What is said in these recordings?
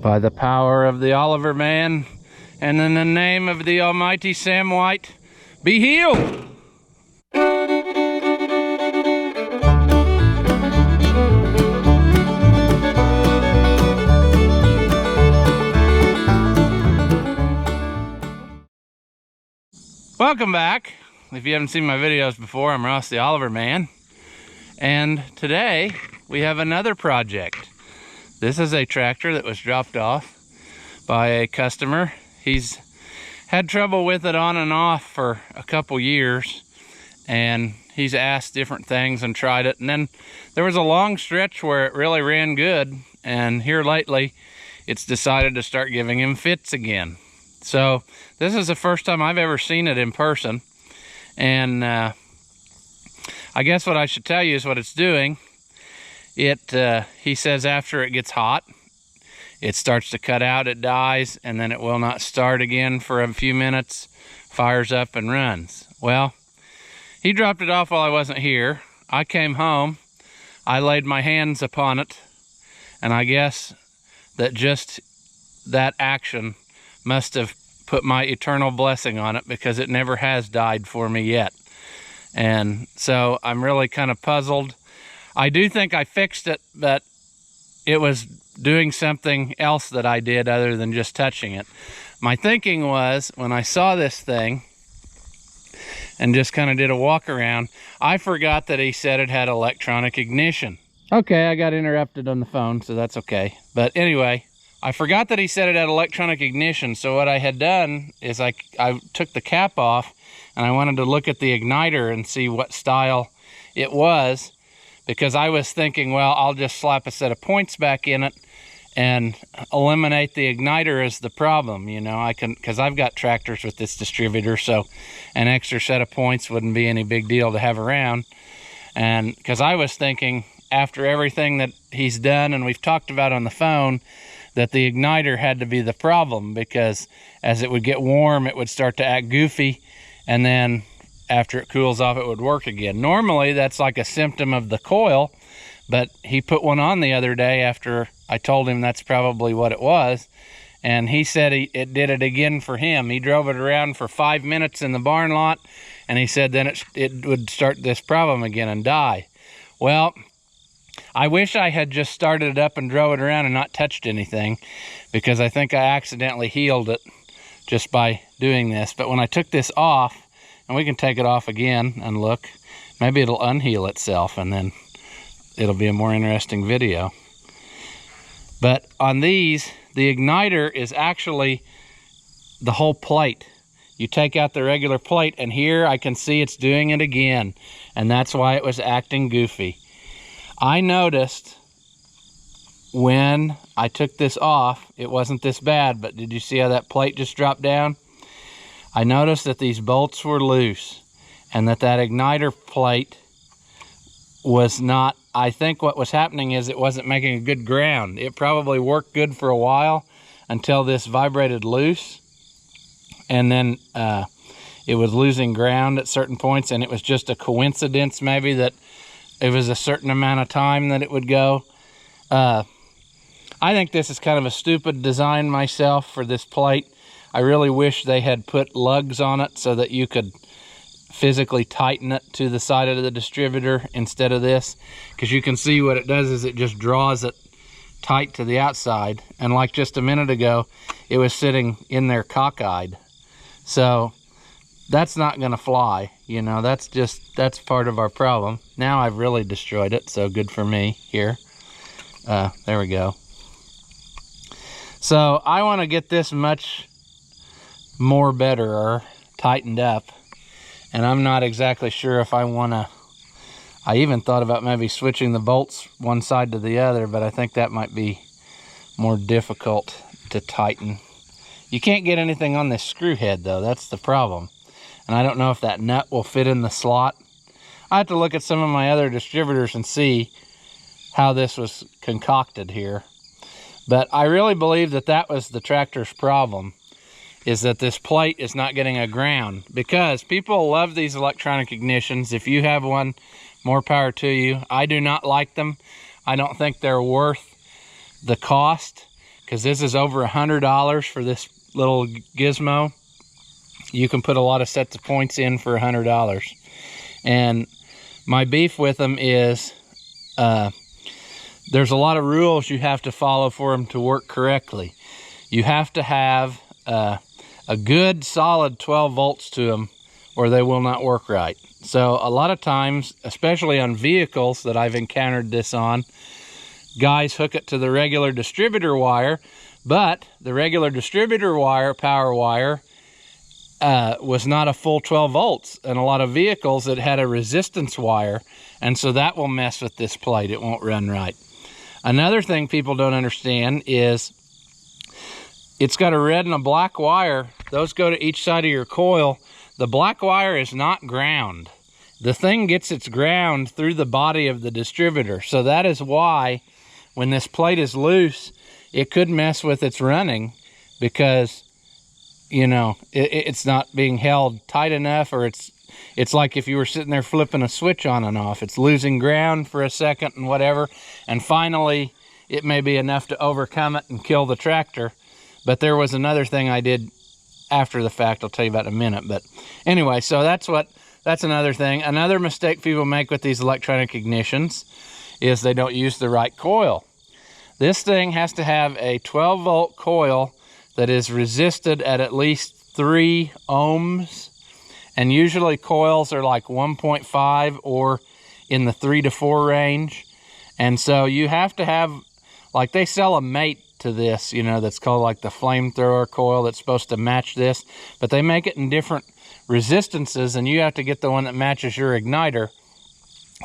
By the power of the Oliver Man, and in the name of the almighty Sam White, be healed! Welcome back. If you haven't seen my videos before, I'm Ross the Oliver Man. And today, we have another project. This is a tractor that was dropped off by a customer. He's had trouble with it on and off for a couple years, and he's asked different things and tried it. And then there was a long stretch where it really ran good, and here lately, it's decided to start giving him fits again. So this is the first time I've ever seen it in person, and I guess what I should tell you is what it's doing. He says after it gets hot, it starts to cut out, it dies, and then it will not start again for a few minutes, fires up and runs. Well, he dropped it off while I wasn't here. I came home, I laid my hands upon it, and I guess that just that action must have put my eternal blessing on it, because it never has died for me yet. And so I'm really kind of puzzled. I do think I fixed it, but it was doing something else that I did other than just touching it. My thinking was, when I saw this thing and just kind of did a walk around, I forgot that he said it had electronic ignition. Okay, I got interrupted on the phone, so that's okay. But anyway, I forgot that he said it had electronic ignition, so what I had done is I took the cap off, and I wanted to look at the igniter and see what style it was, because I was thinking, well, I'll just slap a set of points back in it and eliminate the igniter as the problem. You know, I can, because I've got tractors with this distributor, so an extra set of points wouldn't be any big deal to have around. And because I was thinking, after everything that he's done and we've talked about on the phone, that the igniter had to be the problem, because as it would get warm, it would start to act goofy, and then after it cools off, it would work again. Normally, that's like a symptom of the coil, but he put one on the other day after I told him that's probably what it was, and he said it did it again for him. He drove it around for 5 minutes in the barn lot, and he said then it would start this problem again and die. Well, I wish I had just started it up and drove it around and not touched anything, because I think I accidentally healed it just by doing this. But when I took this off, and we can take it off again and look, maybe it'll unheal itself, and then it'll be a more interesting video. But on these, the igniter is actually the whole plate. You take out the regular plate, and here I can see it's doing it again, and that's why it was acting goofy. I noticed when I took this off, it wasn't this bad, but did you see how that plate just dropped down? I noticed that these bolts were loose, and that igniter plate was not, I think what was happening is it wasn't making a good ground. It probably worked good for a while until this vibrated loose, and then it was losing ground at certain points, and it was just a coincidence maybe that it was a certain amount of time that it would go. I think this is kind of a stupid design myself for this plate. I really wish they had put lugs on it so that you could physically tighten it to the side of the distributor instead of this, because you can see what it does is it just draws it tight to the outside, and like just a minute ago it was sitting in there cockeyed. So that's not gonna fly, you know. That's part of our problem. Now I've really destroyed it, so good for me here. There we go. So I want to get this much more better tightened up, and I'm not exactly sure if I want to. I even thought about maybe switching the bolts one side to the other, but I think that might be more difficult to tighten. You can't get anything on this screw head though, that's the problem. And I don't know if that nut will fit in the slot. I have to look at some of my other distributors and see how this was concocted here. But I really believe that that was the tractor's problem, is that this plate is not getting a ground, because people love these electronic ignitions. If you have one, more power to you. I do not like them. I don't think they're worth the cost, because this is over $100 for this little gizmo. You can put a lot of sets of points in for $100. And my beef with them is there's a lot of rules you have to follow for them to work correctly. You have to have a good solid 12 volts to them, or they will not work right. So a lot of times, especially on vehicles that I've encountered this on, guys hook it to the regular distributor wire, but the regular distributor wire, power wire, was not a full 12 volts. And a lot of vehicles, it had a resistance wire, and so that will mess with this plate. It won't run right. Another thing people don't understand is it's got a red and a black wire. Those go to each side of your coil. The black wire is not ground. The thing gets its ground through the body of the distributor. So that is why when this plate is loose, it could mess with its running, because, you know, it's not being held tight enough, or it's like if you were sitting there flipping a switch on and off. It's losing ground for a second and whatever, and finally it may be enough to overcome it and kill the tractor. But there was another thing I did after the fact I'll tell you about in a minute. But anyway, so that's another thing. Another mistake people make with these electronic ignitions is they don't use the right coil. This thing has to have a 12 volt coil that is resisted at least 3 ohms. And usually coils are like 1.5 or in the 3 to 4 range. And so you have to have, like, they sell a mate to this, you know, that's called like the flamethrower coil that's supposed to match this, but they make it in different resistances, and you have to get the one that matches your igniter.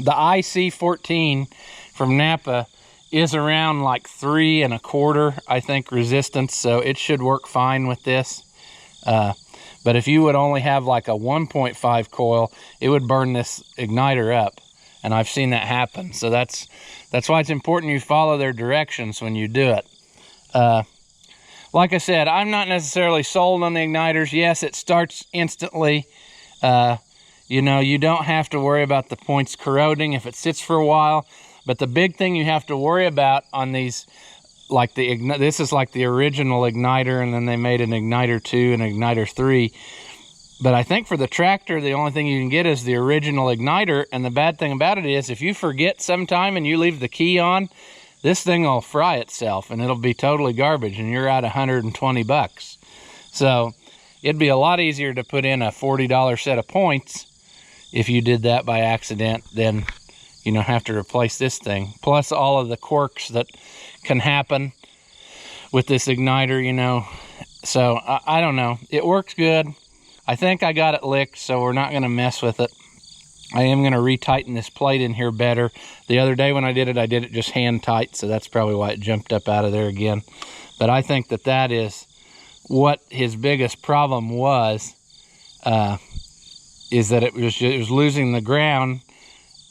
The IC14 from Napa is around like 3 1/4, I think, resistance, so it should work fine with this. But if you would only have like a 1.5 coil, it would burn this igniter up, and I've seen that happen. So that's why it's important you follow their directions when you do it. Like I said, I'm not necessarily sold on the igniters. Yes, it starts instantly. You know, you don't have to worry about the points corroding if it sits for a while. But the big thing you have to worry about on these, like this is like the original igniter, and then they made an igniter 2 and igniter 3. But I think for the tractor, the only thing you can get is the original igniter. And the bad thing about it is, if you forget sometime and you leave the key on, this thing will fry itself and it'll be totally garbage, and you're out $120. So it'd be a lot easier to put in a $40 set of points if you did that by accident than, you know, have to replace this thing. Plus all of the quirks that can happen with this igniter, you know. So I don't know. It works good. I think I got it licked, so we're not going to mess with it. I am going to retighten this plate in here better. The other day when I did it just hand tight, so that's probably why it jumped up out of there again. But I think that is what his biggest problem was, is that it was losing the ground.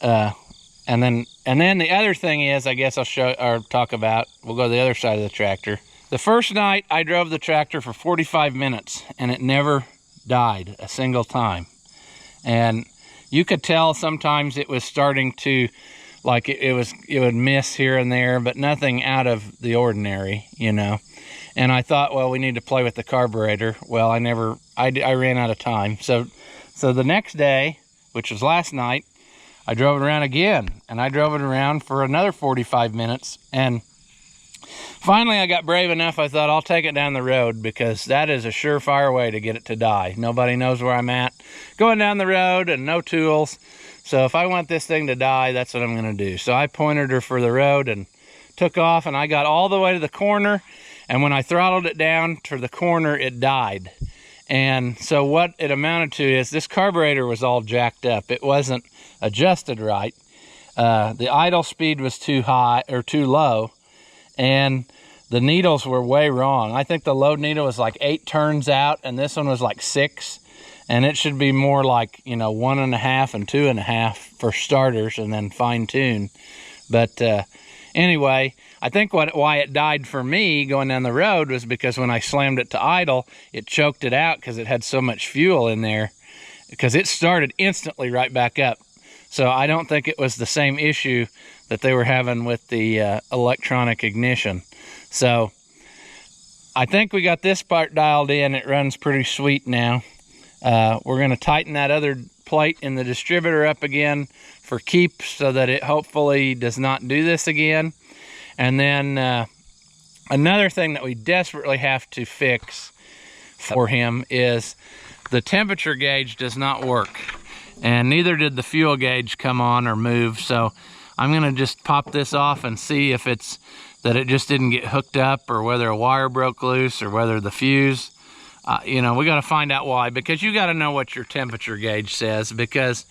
And then the other thing is, I guess I'll show or talk about, we'll go to the other side of the tractor. The first night I drove the tractor for 45 minutes and it never died a single time. And you could tell sometimes it was starting to, like, it would miss here and there, but nothing out of the ordinary, you know. And I thought, well, we need to play with the carburetor. Well, I ran out of time. So the next day, which was last night, I drove it around again, and I drove it around for another 45 minutes. And finally I got brave enough. I thought, I'll take it down the road, because that is a surefire way to get it to die. Nobody knows where I'm at going down the road, and no tools. So if I want this thing to die, that's what I'm going to do. So I pointed her for the road and took off, and I got all the way to the corner. And when I throttled it down to the corner, it died. And so what it amounted to is this carburetor was all jacked up. It wasn't adjusted right. The idle speed was too high or too low, and the needles were way wrong. I think the load needle was like 8 turns out, and this one was like 6. And it should be more like, you know, 1.5 and 2.5 for starters, and then fine tune. But anyway, I think why it died for me going down the road was because when I slammed it to idle, it choked it out because it had so much fuel in there, because it started instantly right back up. So I don't think it was the same issue that they were having with the electronic ignition. So I think we got this part dialed in. It runs pretty sweet now. We're going to tighten that other plate in the distributor up again for keeps so that it hopefully does not do this again. And then another thing that we desperately have to fix for him is the temperature gauge does not work, and neither did the fuel gauge come on or move. So I'm going to just pop this off and see if it's that it just didn't get hooked up, or whether a wire broke loose, or whether the fuse. You know, we got to find out why, because you got to know what your temperature gauge says, because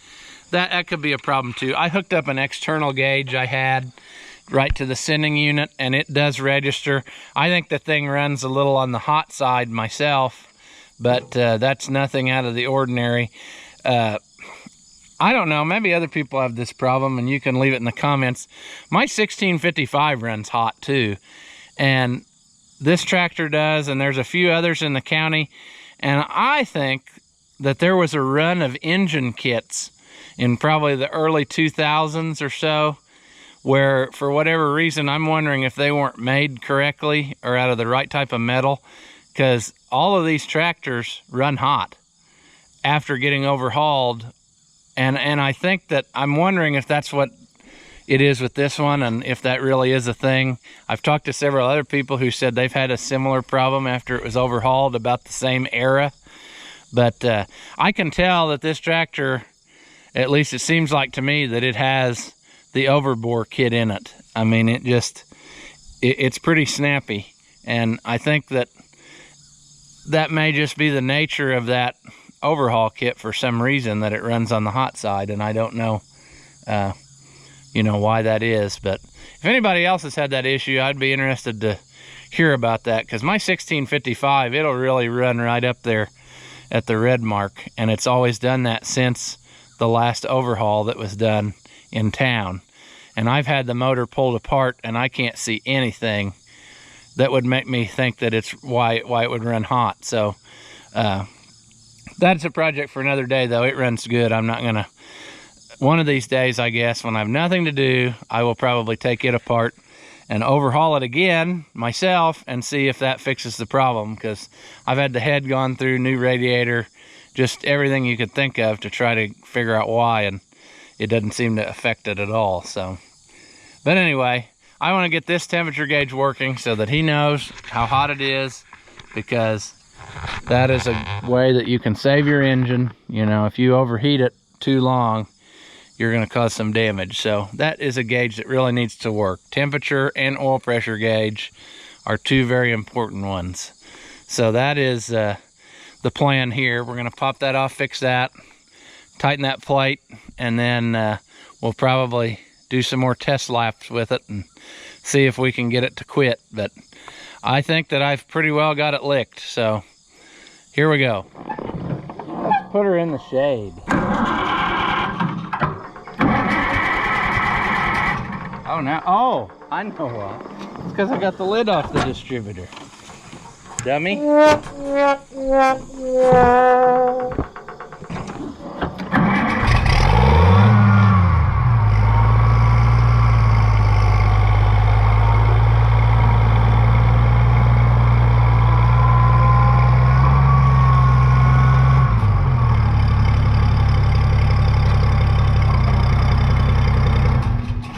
that could be a problem too. I hooked up an external gauge I had right to the sending unit, and it does register. I think the thing runs a little on the hot side myself, but that's nothing out of the ordinary. I don't know, maybe other people have this problem, and you can leave it in the comments. My 1655 runs hot too, and this tractor does, and there's a few others in the county. And I think that there was a run of engine kits in probably the early 2000s or so, where for whatever reason, I'm wondering if they weren't made correctly or out of the right type of metal, because all of these tractors run hot after getting overhauled. And I think that I'm wondering if that's what it is with this one, and if that really is a thing. I've talked to several other people who said they've had a similar problem after it was overhauled about the same era. But I can tell that this tractor, at least it seems like to me, that it has the overbore kit in it. I mean, it's pretty snappy, and I think that may just be the nature of that overhaul kit for some reason, that it runs on the hot side, and I don't know you know why that is. But if anybody else has had that issue, I'd be interested to hear about that, because my 1655, it'll really run right up there at the red mark, and it's always done that since the last overhaul that was done in town. And I've had the motor pulled apart, and I can't see anything that would make me think that it's why it would run hot. So that's a project for another day, though. It runs good. I'm not gonna, one of these days, I guess, when I have nothing to do, I will probably take it apart and overhaul it again myself and see if that fixes the problem, because I've had the head gone through, new radiator, just everything you could think of to try to figure out why, and it doesn't seem to affect it at all. So, but anyway, I want to get this temperature gauge working so that he knows how hot it is, because that is a way that you can save your engine. You know, if you overheat it too long, you're going to cause some damage. So that is a gauge that really needs to work. Temperature and oil pressure gauge are two very important ones. So that is the plan here. We're going to pop that off, fix that, tighten that plate, and then we'll probably do some more test laps with it and see if we can get it to quit. But I think that I've pretty well got it licked. So here we go. Let's put her in the shade. Oh, now, oh, I know why. It's because I got the lid off the distributor. Dummy.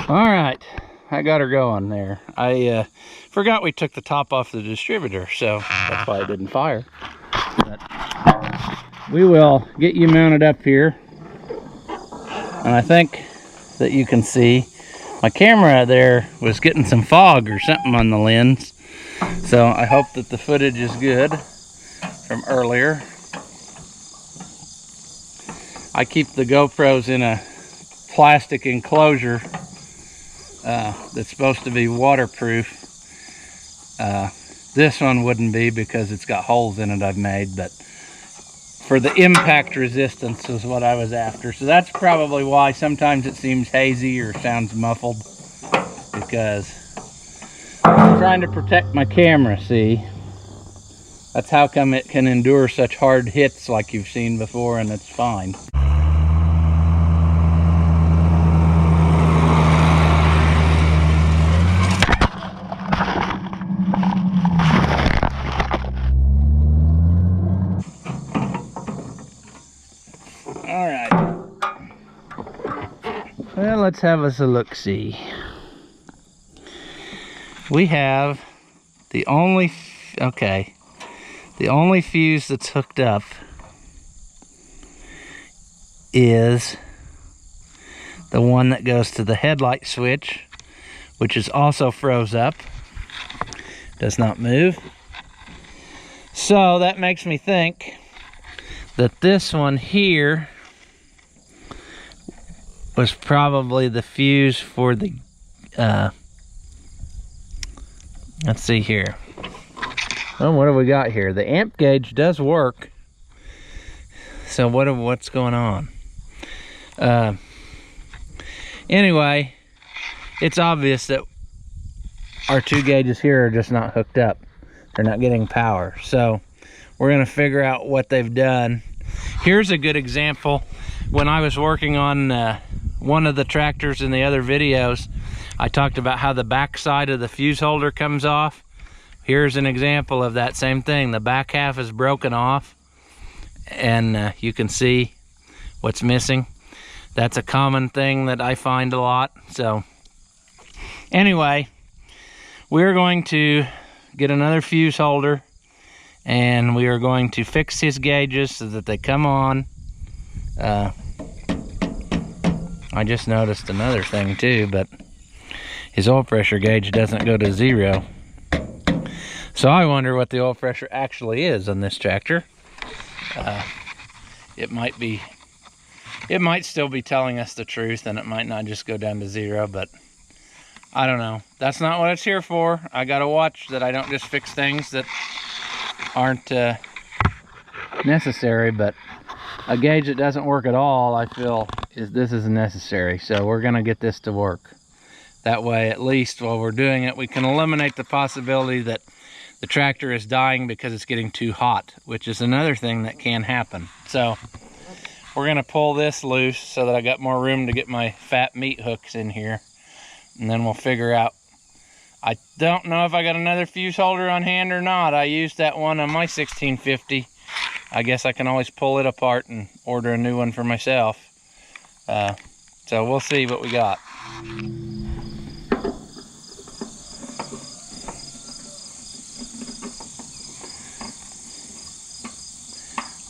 All right, I got her going there. I forgot we took the top off the distributor, so that's why it didn't fire. But we will get you mounted up here, and I think that you can see my camera there was getting some fog or something on the lens, so I hope that the footage is good from earlier. I keep the GoPros in a plastic enclosure that's supposed to be waterproof. This one wouldn't be because it's got holes in it I've made, but for the impact resistance is what I was after. So that's probably why sometimes it seems hazy or sounds muffled, because I'm trying to protect my camera, see? That's how come it can endure such hard hits like you've seen before, and it's fine. let's have us a look-see. We have the only fuse that's hooked up is the one that goes to the headlight switch, which is also froze up. Does not move. So that makes me think that this one here was probably the fuse for the, let's see here. Oh, what have we got here? The amp gauge does work. So what's going on? Anyway, it's obvious that our two gauges here are just not hooked up. They're not getting power. So we're gonna figure out what they've done. Here's a good example. When I was working on one of the tractors in the other videos, I talked about how the back side of the fuse holder comes off. Here's an example of that same thing. The back half is broken off, and you can see what's missing. That's a common thing that I find a lot. So anyway, we're going to get another fuse holder, and we are going to fix his gauges so that they come on. I just noticed another thing too, but his oil pressure gauge doesn't go to 0. So I wonder what the oil pressure actually is on this tractor. It might still be telling us the truth, and it might not just go down to 0, but I don't know. That's not what it's here for. I gotta watch that I don't just fix things that aren't necessary, but a gauge that doesn't work at all, I feel this is necessary. So we're gonna get this to work. That way, at least while we're doing it, we can eliminate the possibility that the tractor is dying because it's getting too hot, which is another thing that can happen. So we're gonna pull this loose so that I got more room to get my fat meat hooks in here, and then we'll figure out. I don't know if I got another fuse holder on hand or not. I used that one on my 1650. I guess I can always pull it apart and order a new one for myself. So we'll see what we got.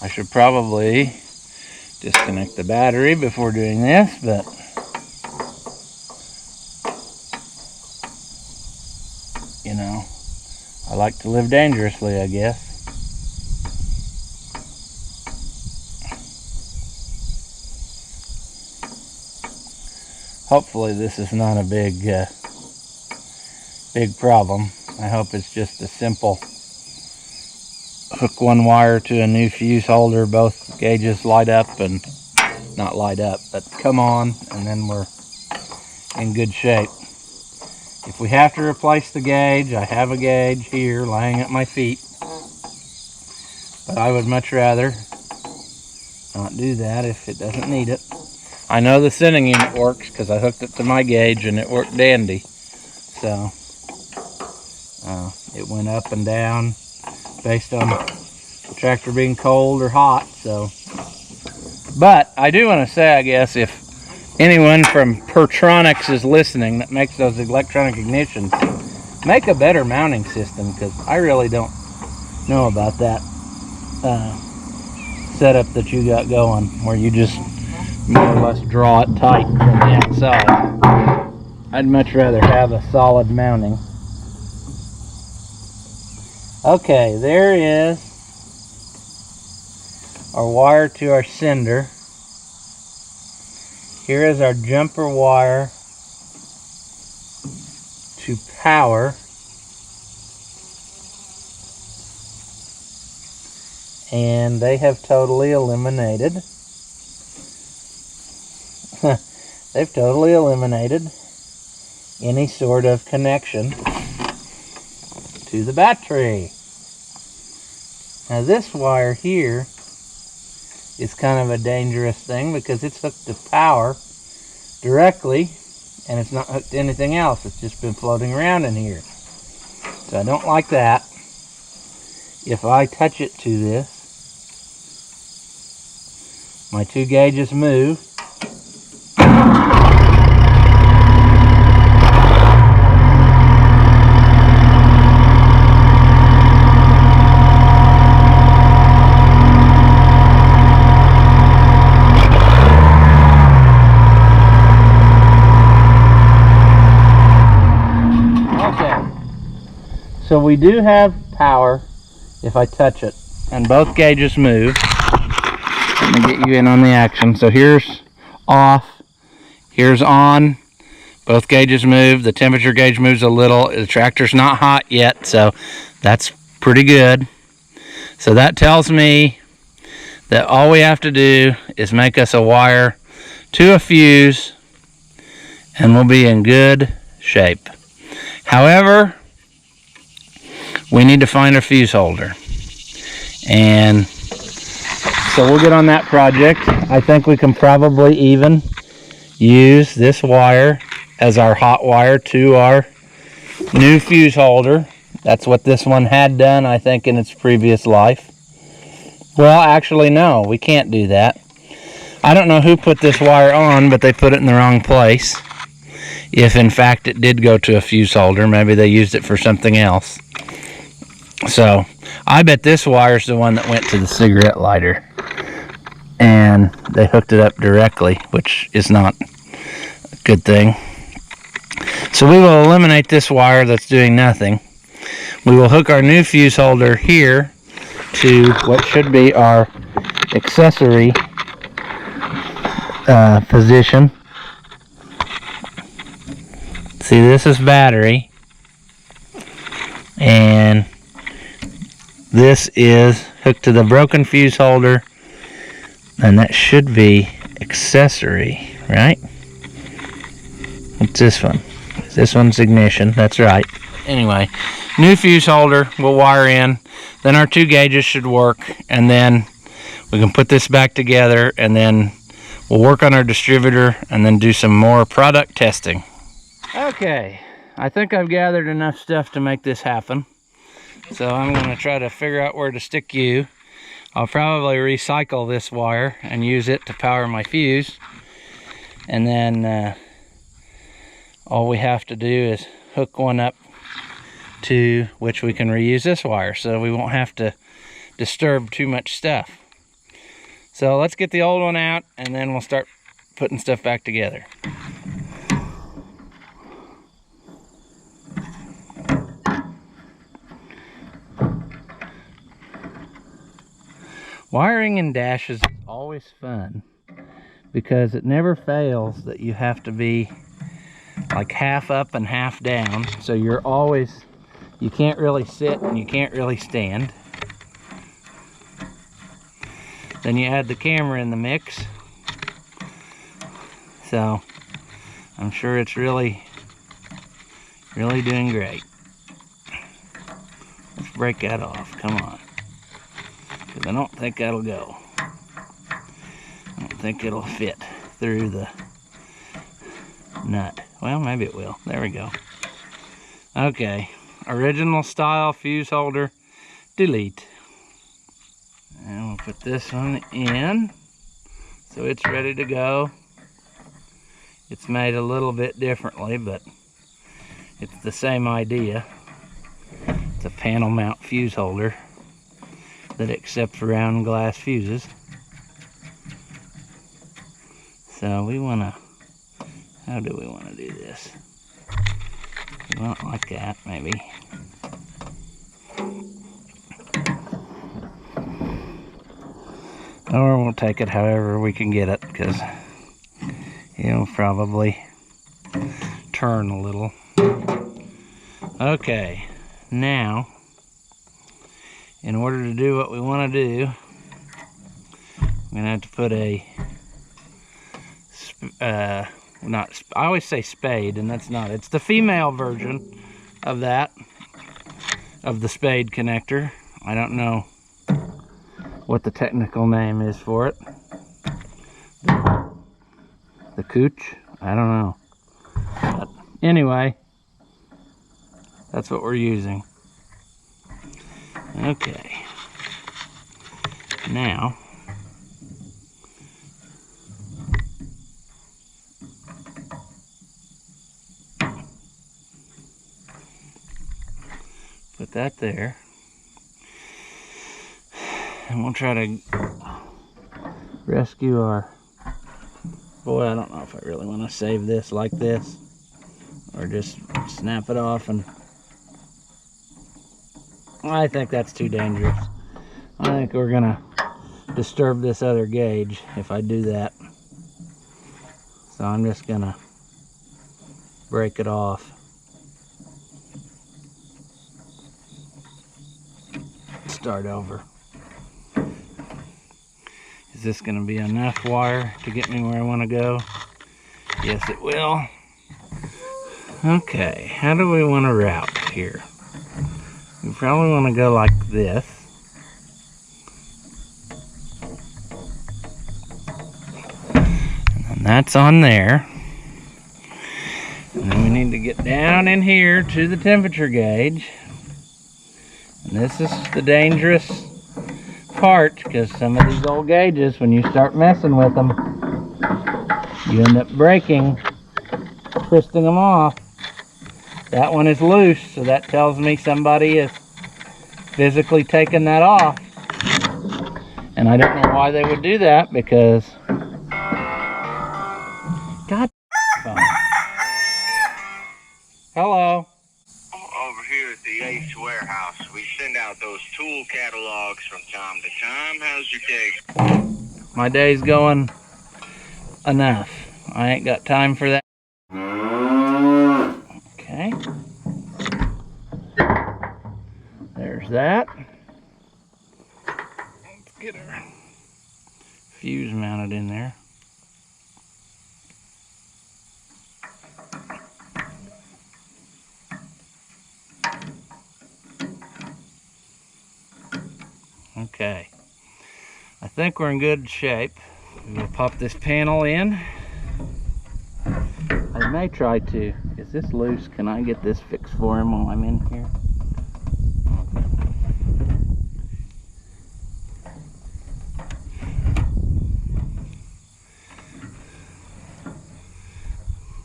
I should probably disconnect the battery before doing this, but you know, I like to live dangerously, I guess. Hopefully this is not a big problem. I hope it's just a simple hook one wire to a new fuse holder, both gauges light up, and not light up, but come on, and then we're in good shape. If we have to replace the gauge, I have a gauge here laying at my feet, but I would much rather not do that if it doesn't need it. I know the sending unit works because I hooked it to my gauge and it worked dandy. So it went up and down based on the tractor being cold or hot. So, but I do want to say, I guess, if anyone from Pertronics is listening that makes those electronic ignitions, make a better mounting system, because I really don't know about that setup that you got going, where you just more or less draw it tight from the outside. I'd much rather have a solid mounting. Okay, there is our wire to our sender. Here is our jumper wire to power. And they have totally eliminated. They've totally eliminated any sort of connection to the battery. Now this wire here is kind of a dangerous thing because it's hooked to power directly and it's not hooked to anything else. It's just been floating around in here. So I don't like that. If I touch it to this, my two gauges move. we do have power if I touch it, and both gauges move. Let me get you in on the action. So here's off, here's on. Both gauges move. The temperature gauge moves a little. The tractor's not hot yet, so that's pretty good. So that tells me that all we have to do is make us a wire to a fuse, and we'll be in good shape. However, we need to find a fuse holder, and so we'll get on that project. I think we can probably even use this wire as our hot wire to our new fuse holder. That's what this one had done, I think, in its previous life. Well, actually, no, we can't do that. I don't know who put this wire on, but they put it in the wrong place. If in fact it did go to a fuse holder, maybe they used it for something else. So I bet this wire's the one that went to the cigarette lighter, and they hooked it up directly, which is not a good thing. So we will eliminate this wire that's doing nothing. We will hook our new fuse holder here to what should be our accessory position. See, this is battery, and this is hooked to the broken fuse holder, and that should be accessory, right? What's this one? This one's ignition, that's right. Anyway, new fuse holder, we'll wire in, then our two gauges should work, and then we can put this back together, and then we'll work on our distributor and then do some more product testing. Okay, I think I've gathered enough stuff to make this happen. So I'm going to try to figure out where to stick you. I'll probably recycle this wire and use it to power my fuse. And then all we have to do is hook one up to which we can reuse this wire, so we won't have to disturb too much stuff. So let's get the old one out, and then we'll start putting stuff back together. Wiring in dashes is always fun because it never fails that you have to be like half up and half down, so you can't really sit and you can't really stand. Then you add the camera in the mix, so I'm sure it's really doing great. Let's break that off, come on, because I don't think that'll go. I don't think it'll fit through the nut. Well, maybe it will. There we go. Okay, original style fuse holder, delete. And we'll put this one in, so it's ready to go. It's made a little bit differently, but it's the same idea. It's a panel mount fuse holder that accepts round glass fuses. So we want to, how do we want to do this? We want it like that, maybe. Or we'll take it however we can get it, because it'll probably turn a little. Okay, now, in order to do what we want to do, I'm going to have to put a, I always say spade, and that's not, it's the female version of that, of the spade connector. I don't know what the technical name is for it. The cooch? I don't know. But anyway, that's what we're using. Okay. Now, put that there. And we'll try to rescue our, boy, I don't know if I really want to save this like this, or just snap it off and I think that's too dangerous. I think we're gonna disturb this other gauge if I do that. So I'm just gonna break it off. Start over. Is this gonna be enough wire to get me where I wanna go? Yes, it will. Okay, how do we wanna route here? We probably wanna go like this. And then that's on there. And then we need to get down in here to the temperature gauge. And this is the dangerous part, because some of these old gauges, when you start messing with them, you end up breaking, twisting them off. That one is loose, so that tells me somebody is physically taking that off. And I don't know why they would do that, because God phone. Hello. Over here at the Ace Warehouse, we send out those tool catalogs from time to time. How's your day? My day's going enough. I ain't got time for that. Okay. There's that. Let's get our fuse mounted in there. Okay, I think we're in good shape. We'll pop this panel in. I may try to. Is this loose? Can I get this fixed for him while I'm in here?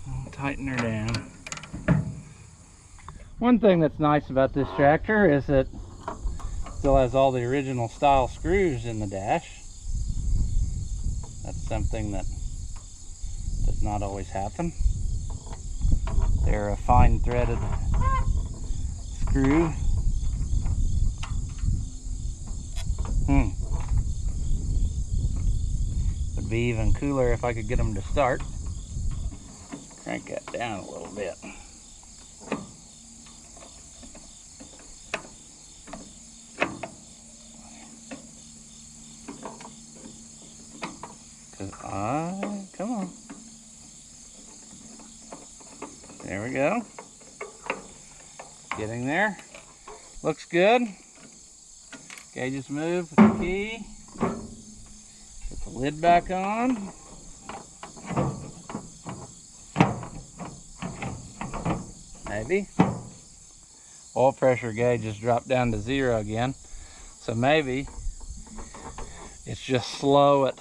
I'll tighten her down. One thing that's nice about this tractor is that still has all the original style screws in the dash. That's something that does not always happen. They're a fine threaded screw. Would be even cooler if I could get them to start. Crank that down a little bit. Come on. There we go. Getting there. Looks good. Gauges move with the key. Put the lid back on. Maybe. Oil pressure gauge has dropped down to 0 again. So maybe it's just slow at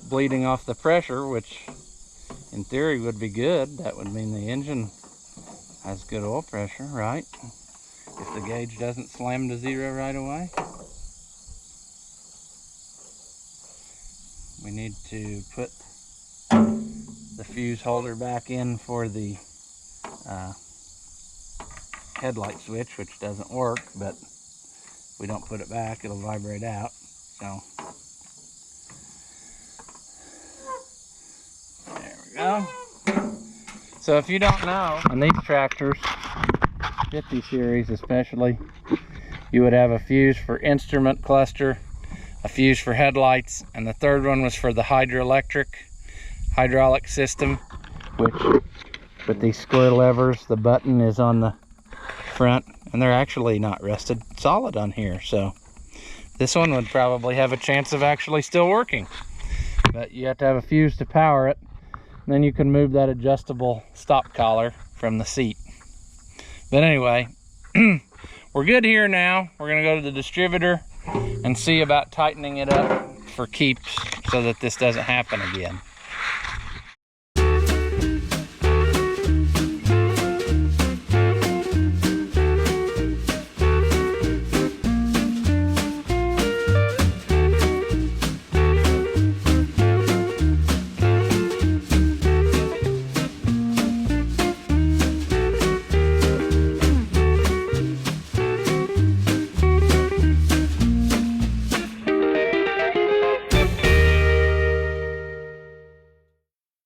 bleeding off the pressure, which in theory would be good. That would mean the engine has good oil pressure, right? If the gauge doesn't slam to 0 right away. We need to put the fuse holder back in for the headlight switch, which doesn't work, but if we don't put it back, it'll vibrate out. So there we go. So if you don't know, on these tractors, 50 series especially, you would have a fuse for instrument cluster, a fuse for headlights, and the third one was for the hydraulic system, which with these square levers, the button is on the front, and they're actually not rested solid on here, so this one would probably have a chance of actually still working, but you have to have a fuse to power it. And then you can move that adjustable stop collar from the seat. But anyway, we're good here now. We're gonna go to the distributor and see about tightening it up for keeps so that this doesn't happen again.